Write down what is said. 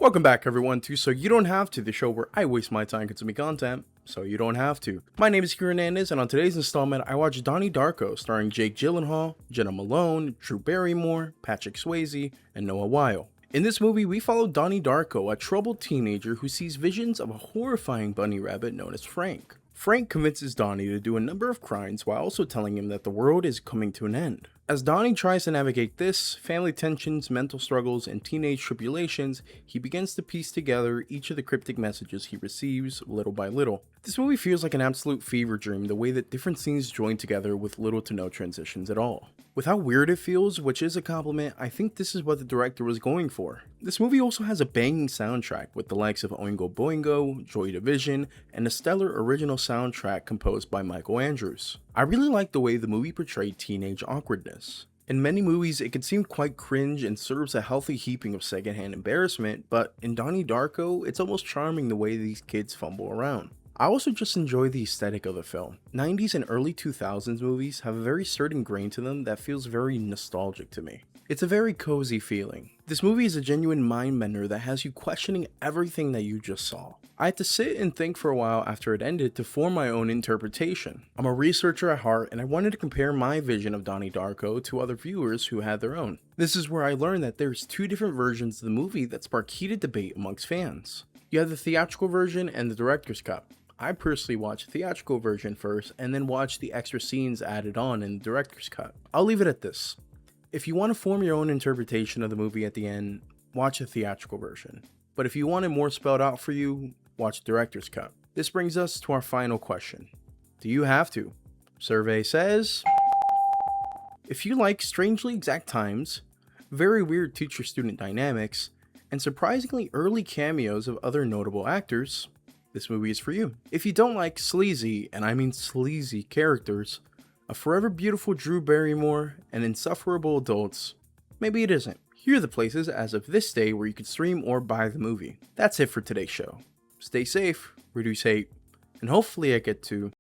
Welcome back everyone to So You Don't Have To, the show where I waste my time consuming content, so you don't have to. My name is Kieran Hernandez, and on today's installment, I watched Donnie Darko, starring Jake Gyllenhaal, Jenna Malone, Drew Barrymore, Patrick Swayze, and Noah Weil. In this movie, we follow Donnie Darko, a troubled teenager who sees visions of a horrifying bunny rabbit known as Frank. Frank convinces Donnie to do a number of crimes while also telling him that the world is coming to an end. As Donnie tries to navigate this, family tensions, mental struggles, and teenage tribulations, he begins to piece together each of the cryptic messages he receives little by little. This movie feels like an absolute fever dream the way that different scenes join together with little to no transitions at all. With how weird it feels, which is a compliment, I think this is what the director was going for. This movie also has a banging soundtrack with the likes of Oingo Boingo, Joy Division, and a stellar original soundtrack composed by Michael Andrews. I really like the way the movie portrayed teenage awkwardness. In many movies, it can seem quite cringe and serves a healthy heaping of secondhand embarrassment, but in Donnie Darko, it's almost charming the way these kids fumble around. I also just enjoy the aesthetic of the film. 90s and early 2000s movies have a very certain grain to them that feels very nostalgic to me. It's a very cozy feeling. This movie is a genuine mind bender that has you questioning everything that you just saw. I had to sit and think for a while after it ended to form my own interpretation. I'm a researcher at heart, and I wanted to compare my vision of Donnie Darko to other viewers who had their own. This is where I learned that there's two different versions of the movie that spark heated debate amongst fans. You have the theatrical version and the director's cut. I personally watched the theatrical version first and then watched the extra scenes added on in the director's cut. I'll leave it at this. If you want to form your own interpretation of the movie at the end, watch the theatrical version. But if you want it more spelled out for you, watch the director's cut. This brings us to our final question. Do you have to? Survey says, if you like strangely exact times, very weird teacher-student dynamics, and surprisingly early cameos of other notable actors, this movie is for you. If you don't like sleazy, and I mean sleazy characters, a forever beautiful Drew Barrymore, and insufferable adults, maybe it isn't. Here are the places as of this day where you can stream or buy the movie. That's it for today's show. Stay safe, reduce hate, and hopefully I get to